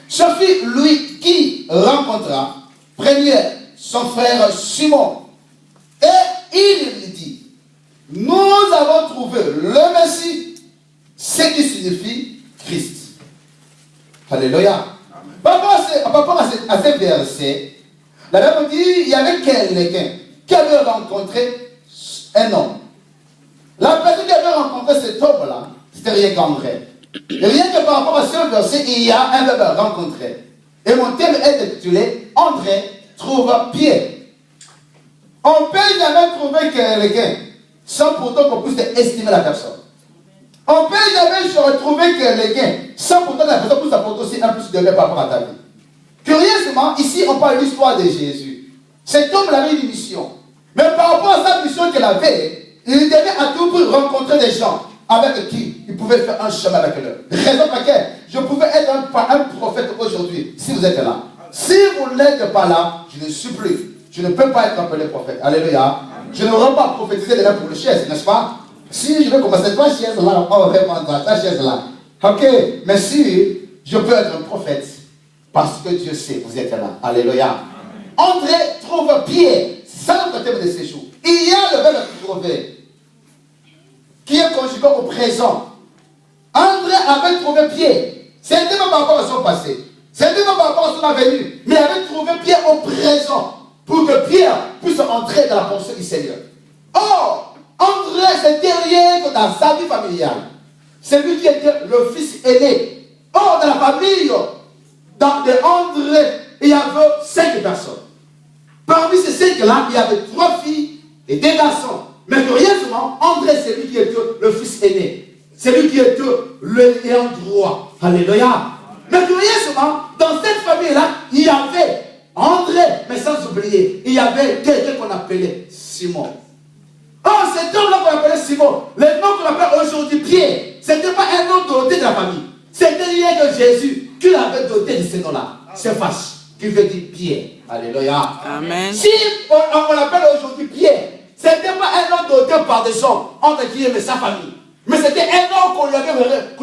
Ce fut lui qui rencontra premier son frère Simon. Et il lui dit, nous avons trouvé le Messie, ce qui signifie Christ. Alléluia. Par rapport à ce verset, la Bible dit, il y avait quelqu'un qui avait rencontré un homme. La personne qui avait rencontré cet homme-là, c'était rien qu'André. Et rien que par rapport à ce verset, il y a un verbe rencontrer. Et mon thème est intitulé André trouve Pierre. On ne peut jamais trouver quelqu'un sans pourtant qu'on puisse estimer la personne. On ne peut jamais se retrouver quelqu'un sans pourtant que la personne puisse apporter aussi un plus de lait par rapport à ta vie. Curieusement, ici on parle de l'histoire de Jésus. Cet homme avait une mission. Mais par rapport à sa mission qu'il avait, il devait à tout prix rencontrer des gens avec qui il pouvait faire un chemin avec eux. Raison pour laquelle je pouvais être un prophète aujourd'hui, si vous êtes là. Si vous n'êtes pas là, je ne suis plus. Je ne peux pas être appelé prophète. Alléluia. Je n'aurai pas prophétisé déjà pour le chaise, n'est-ce pas? Si je veux commencer trois chaises là, on répondra ta chaise là. Ok, mais si je peux être un prophète, parce que Dieu sait, vous êtes là. Alléluia. André trouve Pierre, ça notre thème de séjour. Il y a le verbe trouver, qui est conjugué au présent. André avait trouvé Pierre. C'était pas par rapport à son passé. C'était pas par rapport à son avenir. Mais il avait trouvé Pierre au présent. Pour que Pierre puisse entrer dans la pensée du Seigneur. Or, André, c'était rien que dans sa vie familiale. C'est lui qui était le fils aîné. Or, dans la famille, dans de André, il y avait 5 personnes. Parmi ces 5-là, il y avait 3 filles et 2 garçons. Mais curieusement, André, c'est lui qui était le fils aîné. C'est lui qui était le ayant droit. Alléluia. Mais curieusement, dans cette famille-là, il y avait André, mais sans oublier, il y avait quelqu'un qu'on appelait Simon. Oh, cet homme-là qu'on appelait Simon, le nom qu'on appelle aujourd'hui Pierre, ce n'était pas un nom doté de la famille. C'était rien que Jésus qui l'avait doté de ce nom-là. C'est Fache, qui veut dire Pierre. Alléluia. Amen. Si on l'appelle aujourd'hui Pierre, ce n'était pas un nom doté par des hommes, entre guillemets, mais sa famille. Mais c'était un nom qu'on lui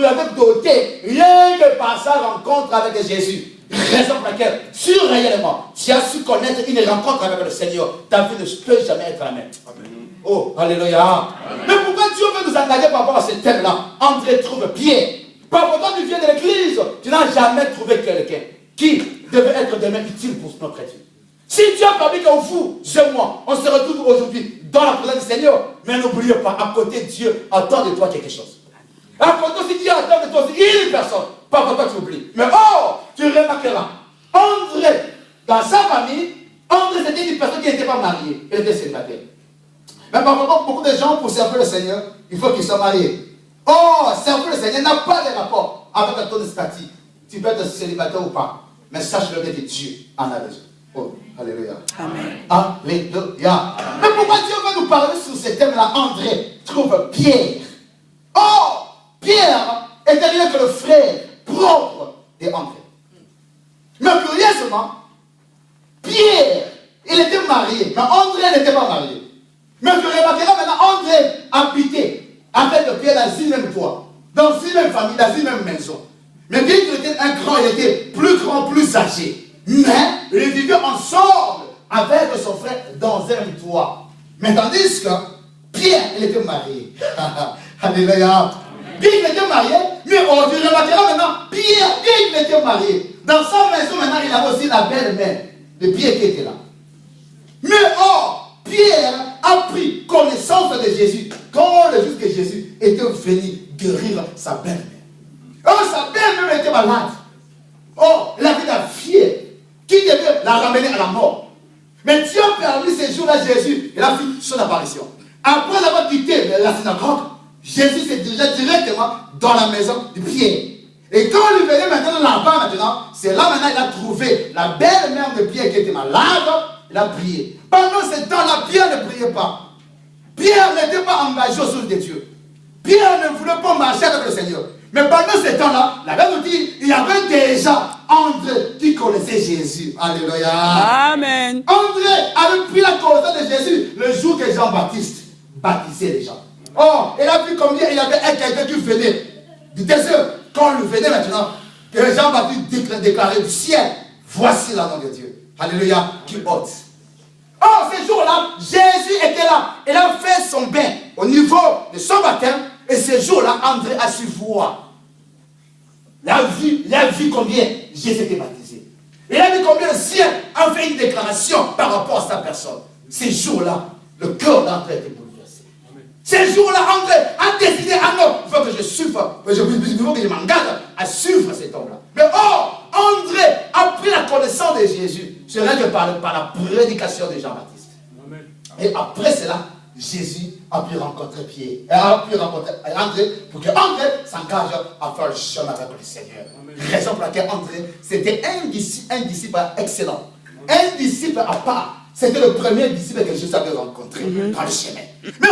avait doté, rien que par sa rencontre avec Jésus. Raison pour laquelle, si réellement tu as su connaître une rencontre avec le Seigneur, ta vie ne peut jamais être la même. Amen. Oh, alléluia. Amen. Mais pourquoi Dieu veut nous engager par rapport à ce thème-là? André trouve Pierre. Par rapport à tu viens de l'église, tu n'as jamais trouvé quelqu'un qui devait être demain utile pour notre Dieu. Si Dieu a permis qu'on vous, moi, on se retrouve aujourd'hui dans la présence du Seigneur, mais n'oubliez pas, à côté de Dieu attend de toi quelque chose. À côté de Dieu attend de toi une personne. Parfois toi tu oublies. Mais oh, tu remarqueras, André, dans sa famille, André c'était une personne qui n'était pas mariée. Elle était célibataire. Mais parfois beaucoup de gens, pour servir le Seigneur, il faut qu'ils soient mariés. Oh, servir le Seigneur n'a pas de rapport avec ton statut. Tu peux être célibataire ou pas. Mais sache-le que Dieu en a besoin. Oh, alléluia. Amen. Alléluia. Mais pourquoi Dieu veut nous parler sur ce thème-là? André trouve Pierre. Oh, Pierre était rien que le frère propre d'André. Mais curieusement, Pierre, il était marié, mais André n'était pas marié. Mais tu remarqueras maintenant, André habitait avec Pierre dans une même toit, dans une même famille, dans une même maison. Mais bien qu'il était un grand, il était plus grand, plus âgé. Mais ils vivaient ensemble avec son frère dans un même toit. Mais tandis que Pierre, il était marié. Alléluia. Bien qu'il était marié, mais on remarquera maintenant, Pierre, bien qu'il était marié, dans sa maison maintenant, il avait aussi la belle-mère de Pierre qui était là. Mais or, Pierre a pris connaissance de Jésus quand le jour que Jésus était venu guérir sa belle-mère. Oh, sa belle-mère était malade. Oh, il avait la fièvre qui devait la ramener à la mort. Mais Dieu a permis ces jours-là Jésus, il a fait son apparition. Après avoir quitté la synagogue, Jésus s'est dirigé directement dans la maison de Pierre. Et quand il venait maintenant là-bas c'est là maintenant il a trouvé la belle-mère de Pierre qui était malade, il a prié. Pendant ce temps-là, Pierre ne priait pas. Pierre n'était pas engagé au souffle de Dieu. Pierre ne voulait pas marcher avec le Seigneur. Mais pendant ce temps-là, la Bible nous dit, il y avait déjà André qui connaissait Jésus. Alléluia. Amen. André avait pris la connaissance de Jésus le jour que Jean-Baptiste baptisait les gens. Oh, il a vu combien il y avait quelqu'un qui venait du désert. Quand il venait maintenant, que Jean-Baptiste déclarait du ciel, voici l'agneau de Dieu. Alléluia, qui ôte. Or, ces jours-là, Jésus était là. Il a fait son bain au niveau de son baptême. Et ces jours-là, André a su voir. Il a vu combien Jésus était baptisé. Il a vu combien le ciel a fait une déclaration par rapport à sa personne. Ces jours-là, le cœur d'André était bouleversé. Ces jours-là, André a décidé, ah non, il faut que je suive, il faut que je m'engage à suivre cet homme-là. Mais André a pris la connaissance de Jésus. Ce n'est que par la prédication de Jean-Baptiste. Et après cela, Jésus a pu rencontrer Pierre, a pu rencontrer André, pour que André s'engage à faire le chemin avec le Seigneur. Raison pour laquelle André, c'était un disciple excellent, un disciple à part. C'était le premier disciple que Jésus avait rencontré dans le chemin. Mais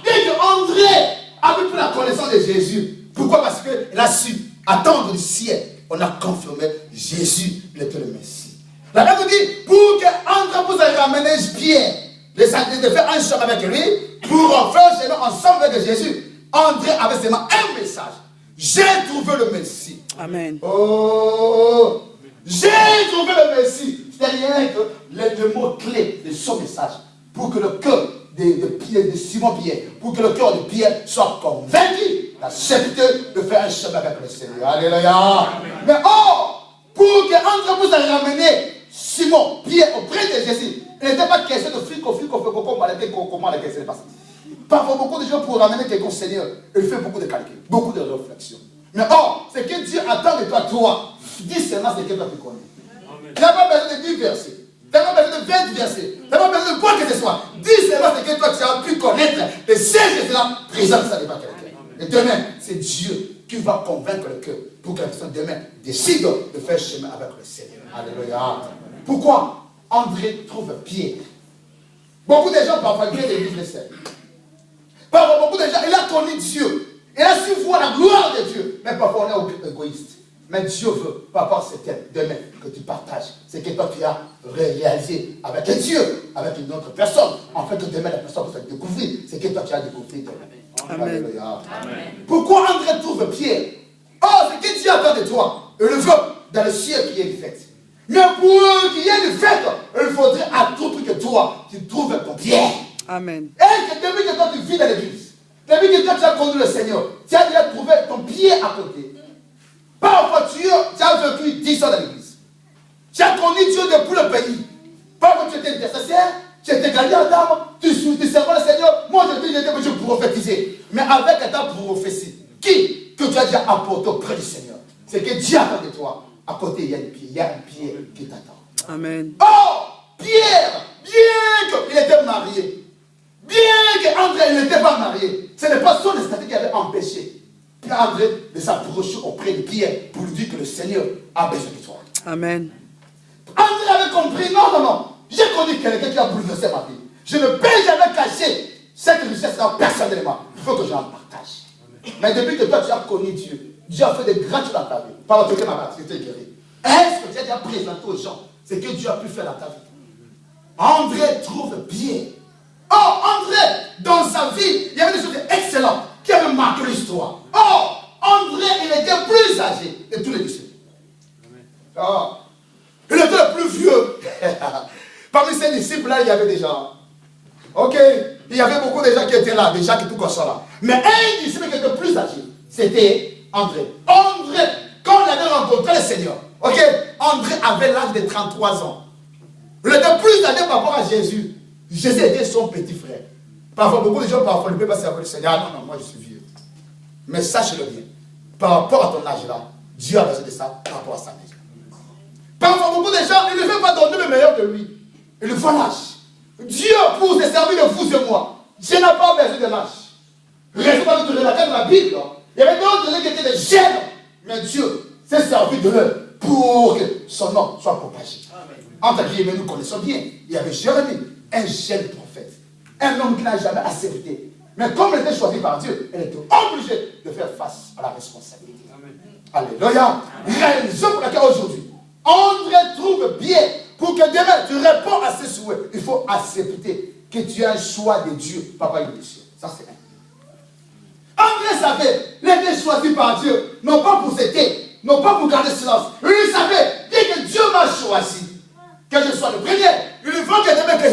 dès que André avait pris la connaissance de Jésus, pourquoi? Parce qu'il a su attendre du ciel. On a confirmé Jésus, il était le Messie. La Bible dit, pour que André vous ait ramené Pierre, de faire un chemin avec lui, pour faire un chemin ensemble avec Jésus, André avait seulement un message. J'ai trouvé le Messie. Amen. Oh, j'ai trouvé le Messie. C'est rien que le mot clé de son message. Pour que le cœur de Simon Pierre, pour que le cœur de Pierre soit convaincu d'accepter de faire un chemin avec le Seigneur. Alléluia. Mais pour que André vous ait ramené Simon Pierre auprès de Jésus, il n'était pas question de flic, comment la question est passée. Parfois, beaucoup de gens pour ramener quelqu'un au Seigneur, il fait beaucoup de calculs, beaucoup de réflexions. Mais c'est que Dieu attend de toi, dis seulement ce que toi tu connais. Tu n'as pas besoin de 10 versets, tu n'as pas besoin de 20 versets, tu n'as pas besoin de quoi que ce soit. Dis seulement ce que toi tu as pu connaître, et c'est Jésus-là, présente ça devant quelqu'un. Et demain, c'est Dieu qui va convaincre le cœur pour que la personne demain décide de faire chemin avec le Seigneur. Alléluia. Pourquoi André trouve Pierre? Beaucoup de gens parfois viennent de vivre seul. Parfois, beaucoup de gens, il a connu Dieu. Il a su voir la gloire de Dieu. Mais parfois, on est égoïste. Mais Dieu veut, par rapport à cette demain, que tu partages. C'est que toi, tu as réalisé avec Dieu, avec une autre personne. En fait, que demain, la personne peut se découvrir. C'est que toi, tu as découvert demain. Amen. Amen. Pourquoi André trouve Pierre? C'est que Dieu attend de toi. Il le veut dans le ciel qui est une fête. Mais pour qu'il y ait une fête, il faudrait à tout prix que toi, tu trouves ton Pierre. Amen. Et que depuis que toi, tu vis dans l'église, depuis que toi, tu as connu le Seigneur, tu as déjà trouvé ton pied à côté. Parfois, tu as vécu 10 ans dans l'église. Tu as connu Dieu depuis le pays. Parfois, tu étais intercesseur, tu étais gardien d'âme, tu servais le Seigneur. Moi, je prophétisais. Mais avec ta prophétie, que tu as déjà apporté auprès du Seigneur, c'est que Dieu attend de toi. À côté, il y a un pied qui t'attend. Amen. Pierre, bien qu'il était marié, bien qu'André n'était pas marié, ce n'est pas son statut qui avait empêché André de s'approcher auprès de Pierre pour lui dire que le Seigneur a besoin de toi. Amen. André avait compris, non, j'ai connu quelqu'un qui a bouleversé ma vie. Je ne peux jamais cacher cette richesse-là personnellement. Il faut que je la partage. Mais depuis que toi tu as connu Dieu, Dieu a fait des grandes choses dans ta vie. Par contre, tu es guéri. Est-ce que tu as déjà présenté aux gens ce que Dieu a pu faire dans ta vie? André trouve Pierre. André, dans sa vie, il y avait des choses excellentes qui avaient marqué l'histoire. André, il était plus âgé de tous les disciples. Il était le plus vieux. Parmi ces disciples-là, il y avait des gens. Il y avait beaucoup de gens qui étaient là, des gens qui tout comme ça là. Mais un disciple qui était plus âgé, c'était André. André, quand il avait rencontré le Seigneur, André avait l'âge de 33 ans. Il était plus âgé par rapport à Jésus. Jésus était son petit frère. Parfois, beaucoup de gens parfois ne peuvent pas servir le Seigneur. Non, moi je suis vieux. Mais sache-le bien, par rapport à ton âge là, Dieu a besoin de ça par rapport à sa maison. Parfois, beaucoup de gens, ils ne veulent pas donner le meilleur de lui. Ils le voient l'âge. Dieu, pour se servir de vous et moi, Dieu n'a pas besoin de l'âge. Raison pour laquelle dans la Bible, il y avait d'autres qui étaient des jeunes, mais Dieu s'est servi de eux pour que son nom soit propagé. Entre guillemets, nous connaissons bien, il y avait Jérémie, un jeune prophète, un homme qui n'a jamais accepté. Mais comme il était choisi par Dieu, il était obligé de faire face à la responsabilité. Alléluia. Raison pour laquelle aujourd'hui, André trouve bien pour que demain tu réponds à ses souhaits. Il faut accepter que tu as un choix de Dieu, Papa et Dieu. Ça c'est un. André savait, il était choisi par Dieu, non pas pour s'aider, non pas pour garder silence. Il savait, bien que Dieu m'a choisi, que je sois le premier, il faut que demain qui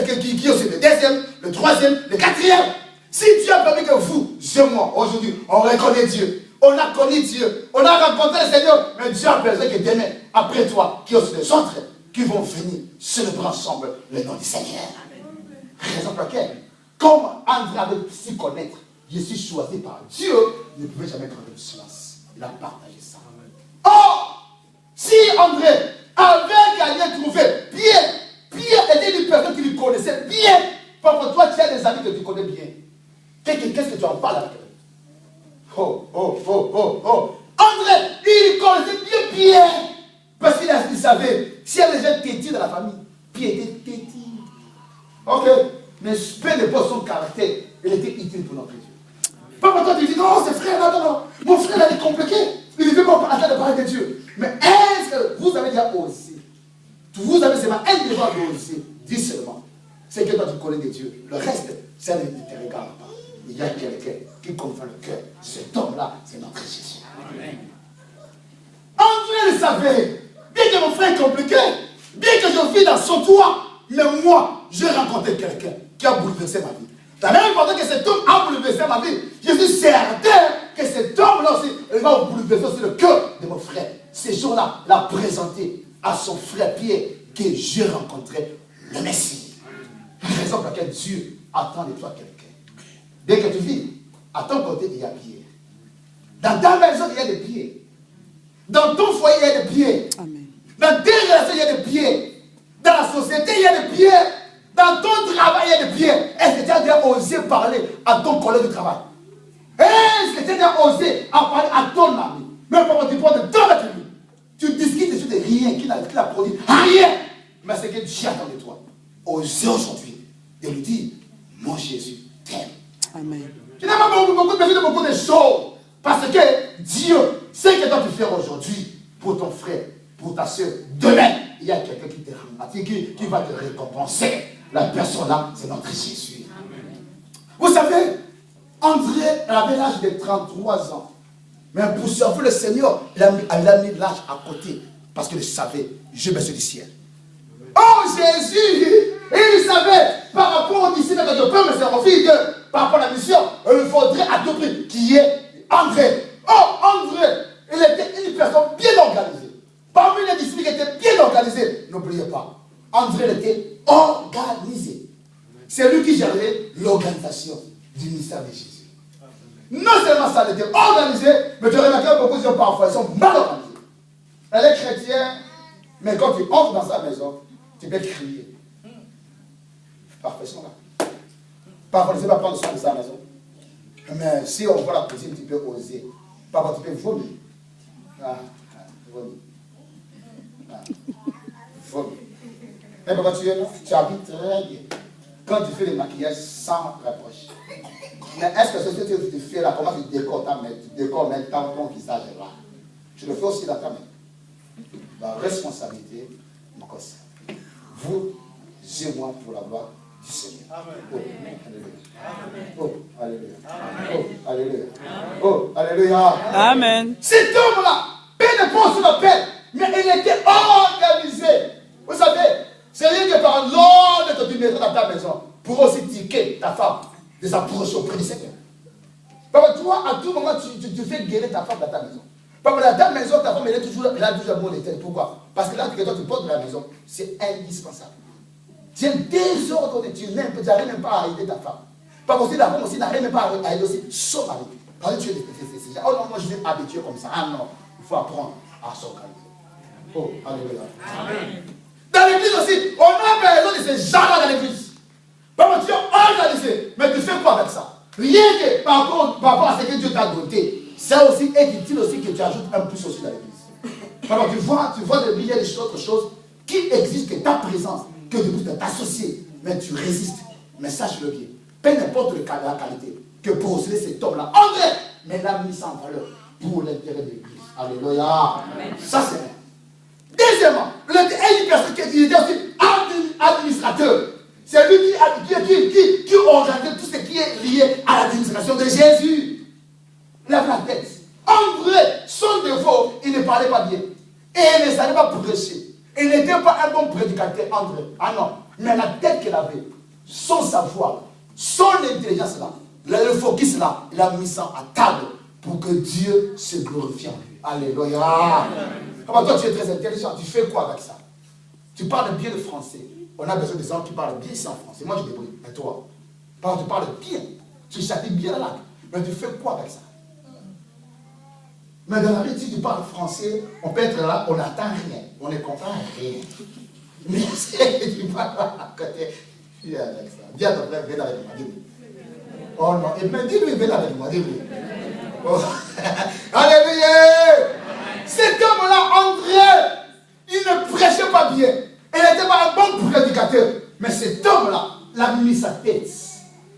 est aussi le deuxième, le troisième, le quatrième. Si Dieu a permis que vous, moi, aujourd'hui, on reconnaît Dieu, on a connu Dieu, on a rencontré le Seigneur, mais Dieu a besoin que demain, après toi, qui est aussi les autres, qui vont venir célébrer ensemble le nom du Seigneur. Raison pour laquelle, comme André avait su connaître, je suis choisi par Dieu, il ne pouvait jamais prendre le silence. Il a partagé ça. Or, si André avait gagné, trouvé Pierre était une personne qui lui connaissait bien. Parfois, toi, tu as des amis que tu connais bien. Qu'est-ce que tu en parles avec eux? André, il connaissait bien Pierre. Parce qu'il savait, s'il y a des gens têtus dans la famille, Pierre était têtu. Ok, mais peu importe son caractère, il était utile pour notre Dieu. Papa, toi, tu dis, non, c'est frère, non. Mon frère, il est compliqué. Il ne veut pas attendre de parler de Dieu. Mais est-ce que vous avez déjà osé? Vous avez seulement un devoir d'oser. Dis seulement. C'est que toi, tu connais de Dieu. Le reste, ça ne te regarde pas. Il y a quelqu'un qui comprend le cœur. Cet homme-là, c'est notre Jésus. Amen. André le savait. Bien que mon frère est compliqué, bien que je vis dans son toit, mais moi, j'ai rencontré quelqu'un qui a bouleversé ma vie. Ça n'a même pas que cet homme a bouleversé ma vie. Je suis certain que cet homme-là aussi, il va bouleverser aussi le cœur de mon frère. Ces jours-là, l'a présenté à son frère Pierre que j'ai rencontré le Messie. La raison pour laquelle Dieu attend de toi quelqu'un. Dès que tu vis, à ton côté, il y a Pierre. Dans ta maison, il y a des Pierre. Dans ton foyer, il y a des Pierre. Amen. Dans tes relations, il y a des Pierre. Dans la société, il y a des Pierre. Dans ton travail, il y a des Pierre. Est-ce que tu as déjà osé parler à ton collègue de travail? Est-ce que tu as déjà osé parler à ton ami? Même quand tu prends de temps avec lui, tu discutes sur de rien qui n'a produit rien. Mais c'est que Dieu attend de toi. Osez aujourd'hui et lui dire, mon Jésus t'aime. Amen. Tu n'as pas besoin de beaucoup de choses. Parce que Dieu sait que toi tu fais aujourd'hui pour ton frère, pour ta soeur. Demain, il y a quelqu'un qui te remercie, qui va te récompenser. La personne là, c'est notre Jésus. Amen. Vous savez, André avait l'âge de 33 ans. Mais pour servir le Seigneur, il a mis l'âge à côté. Parce qu'il savait, je me suis du ciel. Oh Jésus, il savait, par rapport au disciple que je peux me servir par rapport à la mission, il faudrait à tout prix qui est André. Oh André, il était une personne bien organisée. Parmi les disciples qui étaient bien organisés, n'oubliez pas, André était organisé. C'est lui qui gérait l'organisation du ministère de Jésus. Non seulement ça, il était organisé, mais tu remarques que beaucoup de gens parfois ils sont mal organisés. Elle est chrétienne, mais quand tu entres dans sa maison, tu peux crier. Parfait, là. Parfois, tu ne sais pas prendre soin de sa maison. Mais si on voit la cuisine, tu peux oser. Parfois, tu peux vomir. Vomir. Vomir. Mais pourquoi tu es là? Tu habites très bien. Quand tu fais le maquillage sans reproche. Mais est-ce que ce que tu fais là, comment tu décores ton visage là? Tu le fais aussi dans ta main. La responsabilité, mon cause. Vous et moi pour la gloire du Seigneur. Amen. Oh, alléluia. Oh, alléluia. Oh, alléluia. Oh, alléluia. Amen. Cet homme-là, peu importe son appel, mais il était organisé. Vous savez, c'est rien que par l'ordre que tu mettras dans ta maison pour aussi tiquer ta femme de s'approcher auprès du Seigneur. Parce que toi, à tout moment, tu fais guérir ta femme dans ta maison. Parce que dans ta maison, ta femme, elle a toujours amour d'éternel. Pourquoi? Parce que là, que toi, tu portes de la maison, c'est indispensable. Tu es désordonné, tu n'arrives même pas à aider ta femme. Parce que la femme aussi n'arrive même pas à aider aussi son mari. Parce que tu es oh non, moi je suis habitué comme ça. Ah non, il faut apprendre à s'organiser. Oh, alléluia. Amen. Dans l'église aussi, on a besoin de ces gens-là dans l'église. Parce que tu es organisé, mais tu fais quoi avec ça? Rien que par rapport à ce que Dieu t'a doté. C'est aussi utile aussi que tu ajoutes un plus aussi dans l'église. Alors tu vois de briller des autres choses qui existent que ta présence, que tu peux t'associer, mais tu résistes. Mais sache-le bien, peu importe la qualité, que pour posséder cet homme-là, André, mais l'a mis en valeur pour l'intérêt de l'église. Alléluia. Ça c'est vrai. Deuxièmement, il était une personne qui était aussi administrateur. C'est lui qui organise tout ce qui est lié à l'administration de Jésus. Lève la tête. André, son défaut, il ne parlait pas pas prêcher. Il n'était pas un bon prédicateur, André. Ah non. Mais la tête qu'il avait, son savoir, son intelligence là, le focus là, il a mis ça à table pour que Dieu se glorifie en lui. Alléluia. Comment toi tu es très intelligent, tu fais quoi avec ça? Tu parles bien le français. On a besoin des gens qui parlent bien ici en français. Moi je débrouille. Et toi? Tu parles bien. Tu châties bien la langue. Mais tu fais quoi avec ça? Mais dans la vie, si tu parles français, on peut être là, on n'entend rien. On ne comprend rien. Mais si tu parles à côté, viens avec ça. Viens ton frère, viens avec moi, dis-lui. Oh non, et bien dis-lui, viens avec moi, dis-lui. Oh. Alléluia! Cet homme-là, André, il ne prêchait pas bien. Il n'était pas un bon prédicateur. Mais cet homme-là, il a mis sa tête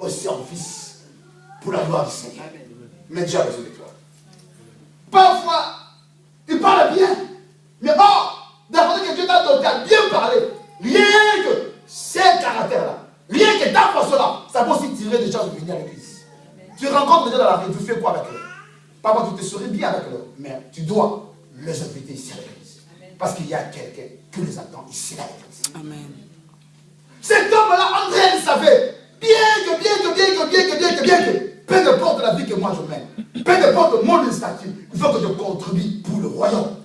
au service pour la gloire du Seigneur. Mais Dieu a besoin de toi. Parfois, tu parles bien. Mais d'après que Dieu t'a doté à bien parler, rien que ces caractères-là, rien que ta façon-là, ça peut aussi tirer des gens de venir à l'église. Tu rencontres des gens dans la rue, tu fais quoi avec eux? Parfois, tu te souris bien avec eux, mais tu dois les inviter ici à l'église. Parce qu'il y a quelqu'un qui les attend ici à l'église. Amen. Cet homme-là, André, il savait, bien que, peu importe la vie que moi je mène, peu importe mon statut, il faut que je contribue pour le royaume.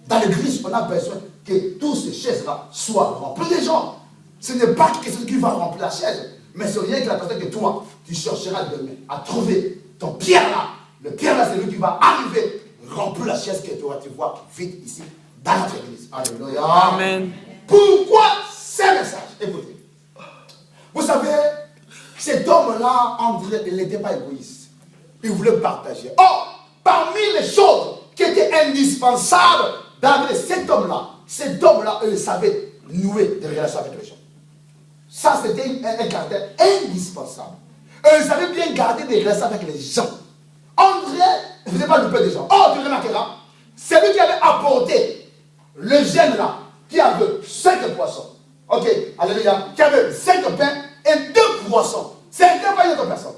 Dans l'église, on a besoin que toutes ces chaises-là soient remplies de gens. Ce n'est pas quelque chose qui va remplir la chaise, mais c'est rien que la personne que toi, tu chercheras demain à trouver ton pierre-là. Le pierre-là, c'est lui qui va arriver, remplir la chaise que toi, tu vois vite ici, dans notre église. Alléluia. Amen. Pourquoi ces messages? Écoutez. Vous savez, cet homme-là, André, il n'était pas égoïste. Il voulait partager. Or, parmi les choses qui étaient indispensables dans cet homme-là, il savait nouer des relations avec les gens. Ça, c'était un caractère indispensable. Il savait bien garder des relations avec les gens. André ne faisait pas louper des gens. Oh, tu remarqueras, c'est lui qui avait apporté le jeune là, qui avait 5 poissons. Ok, alléluia, qui avait 5 pains et 2 poissons. Ce n'était pas une autre personne.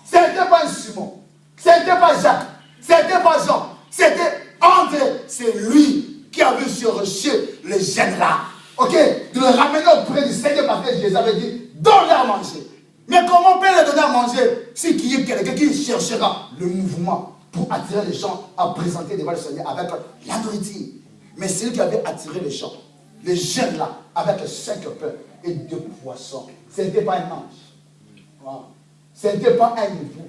Ce n'était pas un Simon. Ce n'était pas Jacques. Ce n'était pas Jean. C'était André. C'est lui qui avait cherché les jeunes là. Ok, de le ramener auprès du Seigneur parce que Jésus avait dit, donne-leur à manger. Mais comment on peut leur donner à manger si qu'il y a quelqu'un qui cherchera le mouvement pour attirer les gens à présenter devant le Seigneur avec la nourriture? Mais c'est lui qui avait attiré les gens. Les jeunes là, avec 5 pains et 2 poissons. Ce n'était pas un ange. Wow. Ce n'était pas un hibou.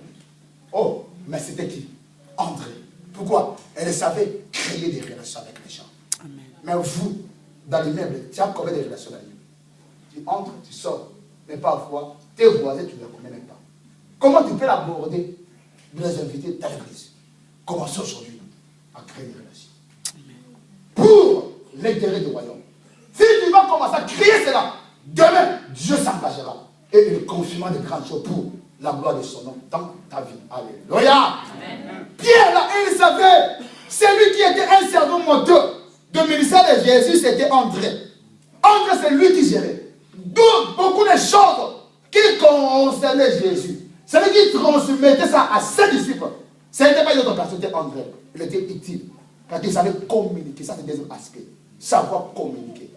Oh, mais c'était qui? André. Pourquoi? Elle savait créer des relations avec les gens. Amen. Mais vous, dans l'immeuble, tu as combien de relations dans l'immeuble? Tu entres, tu sors. Mais parfois, tes voisins, tu ne les connais même pas. Comment tu peux l'aborder, de les inviter dans l'église? Commencez aujourd'hui à créer des relations. Amen. Pour l'intérêt du royaume. Si tu vas commencer à crier cela, demain, Dieu s'engagera. Et il confirmera de grandes choses pour la gloire de son nom dans ta vie. Alléluia. Amen. Pierre, là, il savait, celui qui était un servant moteur de ministère de Jésus, c'était André. André, c'est lui qui gérait. D'où beaucoup de choses qui concernaient Jésus. C'est lui qui transmettait ça à ses disciples. Ce n'était pas une autre personne, c'était André. Il était utile. Parce qu'il savait communiquer. Ça, c'est le deuxième aspect. Savoir communiquer.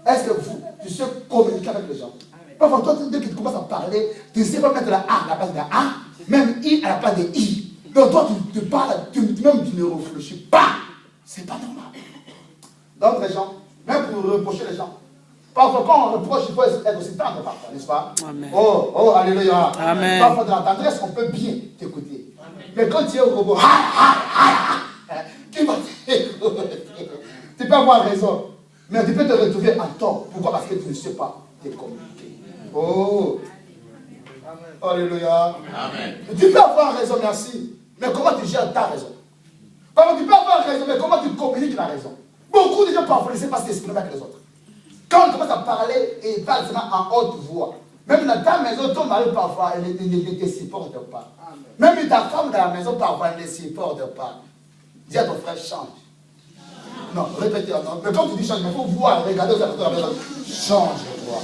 Est-ce que vous, tu sais communiquer avec les gens? Parfois, toi, dès que tu commences à parler, tu ne sais pas mettre la A à la place de A, même I à la place de I. Donc, toi, tu parles, même tu ne réfléchis pas. C'est pas normal. Donc, les gens, même pour reprocher les gens, parfois, quand on reproche, il faut être aussi tendre parfois, n'est-ce pas? Amen. Oh, alléluia. Amen. Parfois, dans la tendresse, on peut bien t'écouter. Mais quand tu es au robot, qui va t'écouter? Tu peux avoir raison, mais tu peux te retrouver en tort. Pourquoi? Parce que tu ne sais pas te communiquer. Oh, alléluia. Amen. Tu peux avoir raison, merci, mais comment tu gères ta raison? Tu peux avoir raison, mais comment tu communiques la raison? Beaucoup de gens parfois ne savent pas s'exprimer avec les autres. Quand on commence à parler et parle seulement en haute voix, même dans ta maison, ton mari parfois ne te supporte pas. Amen. Même ta femme dans la maison parfois ne supporte pas. Dis à ton frère, change. Non, répétez. Non. Mais quand tu dis change, il faut voir, regarder aux alentours de la maison. Change-toi.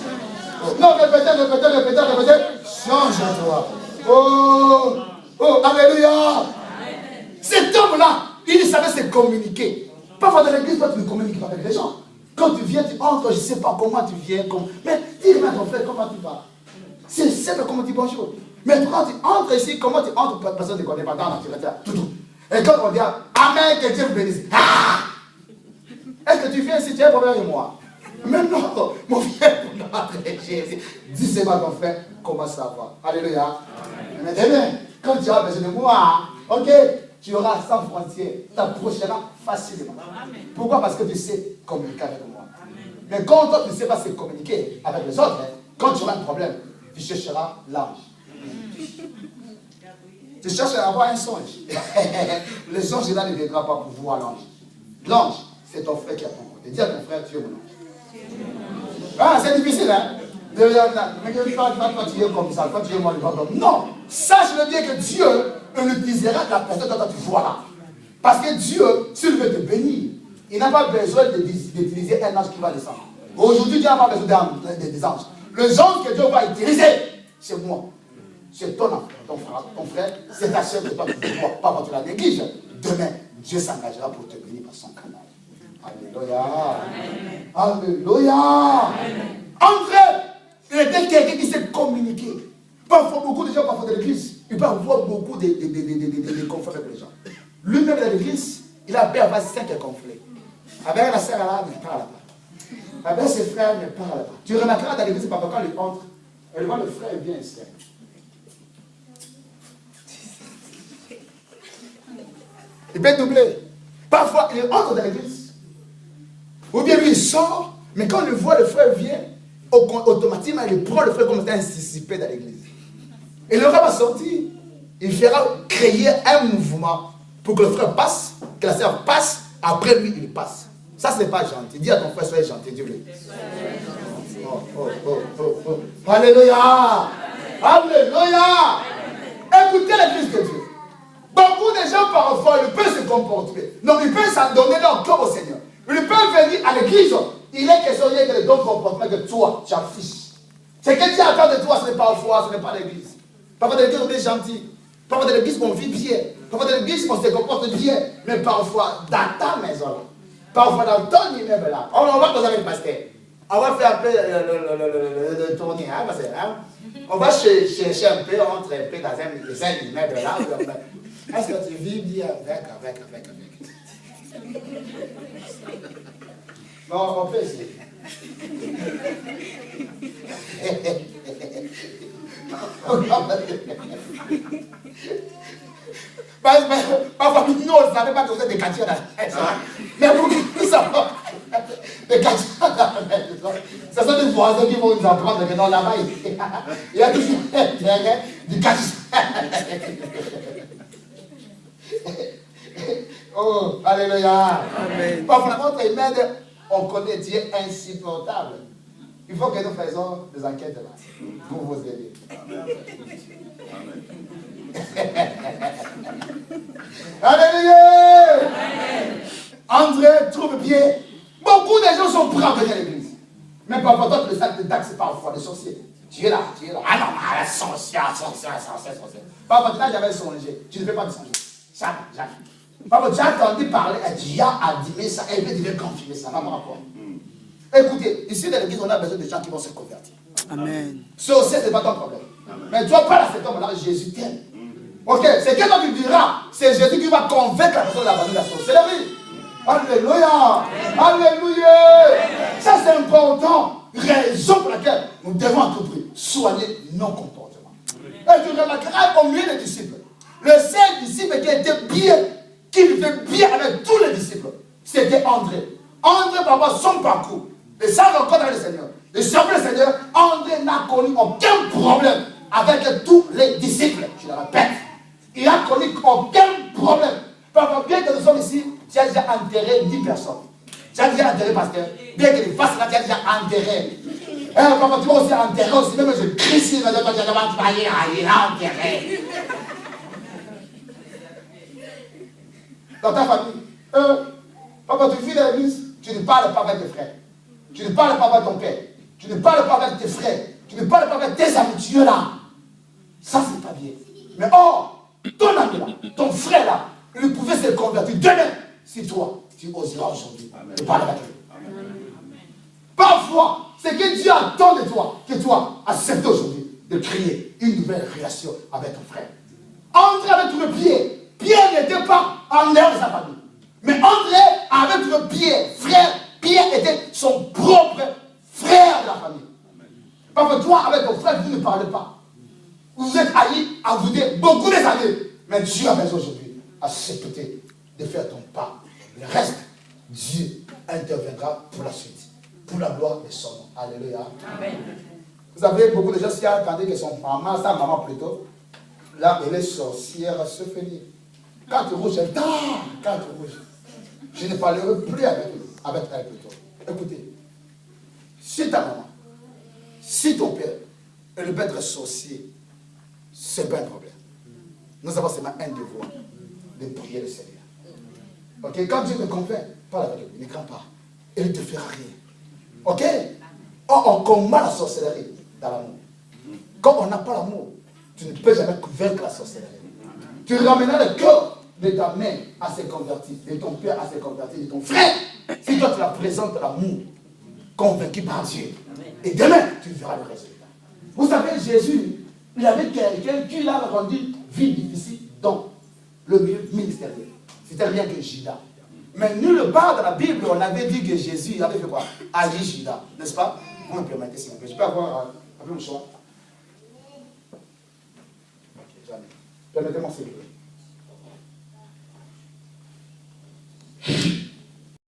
Oh. Non, répétez. Change-toi. Oh, alléluia. Cet homme-là, il savait se communiquer. Parfois dans l'église, toi tu ne communiques pas avec les gens. Quand tu viens, tu entres, je ne sais pas comment tu viens, mais dis-moi ton frère, comment tu vas? C'est simple comment tu dis bonjour. Mais quand tu entres ici, comment tu entres? Personne ne te connaît pas dans la tout. Et quand on dit Amen, que Dieu vous bénisse. Ah! Est-ce que tu viens ici, tu as un problème avec moi? Mais non, mon frère, pour notre Jésus. Dis c'est-moi ton frère, comment ça va? Alléluia. Amen. Quand tu as besoin de moi, ok, tu auras sans frontières, t'approcheras facilement. Pourquoi? Parce que tu sais communiquer avec moi. Mais quand toi tu ne sais pas se communiquer avec les autres, quand tu auras un problème, tu chercheras l'ange. Tu cherches à avoir un songe. Le songe là ne viendra pas pour voir l'ange. L'ange, c'est ton frère qui est à ton côté. Dis à ton frère, tu es mon ange. Ah, c'est difficile, hein? Mais toi, tu es comme ça, toi, tu es moi, le comme. Non! Sache-le bien que Dieu utilisera la personne quand tu vois là. Parce que Dieu, s'il veut te bénir, il n'a pas besoin d'utiliser un ange qui va descendre. Aujourd'hui, Dieu n'a pas besoin des anges. Les anges que Dieu va utiliser, c'est moi. C'est ton frère, c'est ta soeur que toi tu ne vois pas quand tu la négliges. Demain, Dieu s'engagera pour te bénir par son canal. Alléluia. Alléluia. André, il était quelqu'un qui sait communiquer. Parfois, beaucoup de gens, parfois de l'église, ils peuvent avoir beaucoup de conflits avec les gens. Lui-même dans l'église, il a pu avoir 5 conflits. Avec la sœur là, il ne parle pas. Avec ses frères, il ne parle pas. Tu remarqueras dans l'église, parfois quand il entre, elle voit le frère vient ici. Il peut doubler. Parfois, il entre dans l'église. Ou bien lui, il sort, mais quand il voit le frère vient, automatiquement, il prend le frère comme étant anticipé dans l'église. Et le frère va sortir. Il fera créer un mouvement pour que le frère passe, que la sœur passe, après lui, il passe. Ça, ce n'est pas gentil. Dis à ton frère, soyez gentil, Dieu le Alléluia. Alléluia. Écoutez l'église de Dieu. Beaucoup de gens, parfois, ils peuvent se comporter. Non, ils peuvent s'en donner leur cœur au Seigneur. Ils peuvent venir à l'église. Il est question de le don comportement que toi, tu affiches. Ce que Dieu attend de toi, ce n'est pas la foi, ce n'est pas l'église. Parfois, dans l'église, on est gentil. Parfois, dans l'église, on vit bien. Parfois, dans l'église, on se comporte bien. Mais parfois, dans ta maison, là, parfois, dans ton immeuble, là, on va poser avec le pasteur. On va faire un peu le tournée. Hein, on va chercher un peu, on entre un peu dans un immeuble là. Est-ce que tu vis bien avec? Non, on peut essayer. Parfois, nous, on ne savait pas que vous êtes des quartiers dans la maison. Mais vous savez, des quartiers dans la maison. Ce sont des voisins qui vont nous apprendre que dans là-bas, il y a toujours intérêt du quartier. Oh, alléluia. Amen. Parfois, notre humaine, on connaît Dieu insupportable. Il faut que nous fassions des enquêtes là, pour vous aider. Amen. Alléluia. André trouve bien. Beaucoup de gens sont prêts à venir à l'église. Mais parfois, toi, le sac de taxes, c'est parfois des sorciers. Tu es là. Ah non, la sorcière. Parfois, tu n'as jamais songé. Tu ne peux pas te songer. Jamais. Papa, tu as entendu parler, Dieu a admis ça, et puis il veut confirmer ça, pas mon rapport. Écoutez, ici dans l'église, on a besoin de gens qui vont se convertir. Amen. Ce aussi, ce n'est pas ton problème. Amen. Mais tu vas pas à cet homme-là, Jésus t'aime. Ok, c'est que toi tu diras, c'est Jésus qui va convaincre la personne d'abandonner la sorcellerie. Alléluia. Alléluia. Ça, c'est important. Raison pour laquelle nous devons à tout prix soigner nos comportements. Et tu remarqueras au milieu des disciples, le seul disciple qui était bien, qui vivait bien avec tous les disciples, c'était André. André, par rapport à son parcours, de sa rencontre avec le Seigneur, de servir le Seigneur, André n'a connu aucun problème avec tous les disciples. Je le répète, il n'a connu aucun problème. Parfois, bien que nous sommes ici, tu as déjà enterré 10 personnes. Tu as déjà enterré, pasteur. Bien que les faces là, tu as déjà enterré. Parfois, tu vas aussi enterrer aussi. Même je crie ici, il a enterré. Dans ta famille, quand tu vis dans l'église, tu ne parles pas avec tes frères. Tu ne parles pas avec ton père. Tu ne parles pas avec tes frères. Tu ne parles pas avec tes amis. Tu es là. Ça, c'est pas bien. Mais ton ami là, ton frère là, il pouvait se convertir demain si toi, tu oseras aujourd'hui de parler avec lui. Parfois, c'est que Dieu attend de toi, que toi acceptes aujourd'hui de créer une nouvelle relation avec ton frère. Entrez avec le Pierre. Pierre n'était pas en l'air de sa famille. Mais entrez avec le Pierre. Frère, Pierre était son propre frère de la famille. Parce que toi, avec ton frère, vous ne parlez pas. Vous vous êtes haïs à vous dire beaucoup des années. Mais Dieu a besoin aujourd'hui d'accepter de faire ton pas. Le reste, Dieu interviendra pour la suite. Pour la gloire de son nom. Alléluia. Amen. Vous savez, beaucoup de gens s'y attendaient que son maman, sa maman plutôt, là, elle est sorcière à se finir. Carte rouge, elle carte rouge. Je ne parlerai plus avec elle plutôt. Écoutez, si ta maman, si ton père, elle peut être sorcier, c'est pas un problème. Nous avons seulement un devoir, de prier le Seigneur. Ok, quand Dieu te convainc, parle avec lui, ne crains pas. Il ne te fera rien. Ok? On combat la sorcellerie dans l'amour. Quand on n'a pas l'amour, tu ne peux jamais vaincre la sorcellerie. Tu ramèneras le cœur de ta mère à se convertir, de ton père à se convertir, de ton frère. Si toi tu la présentes l'amour, convaincu par Dieu. Et demain, tu verras le résultat. Vous savez, Jésus, il avait quelqu'un qui l'a rendu vie difficile dans le milieu ministériel. C'était rien que Judas. Mais nulle part dans la Bible, on avait dit que Jésus avait fait quoi? Ali Judas, n'est-ce pas? Vous me permettez s'il vous plaît. Je peux avoir un peu mon choix? Ok, jamais. Permettez-moi s'il vous plaît.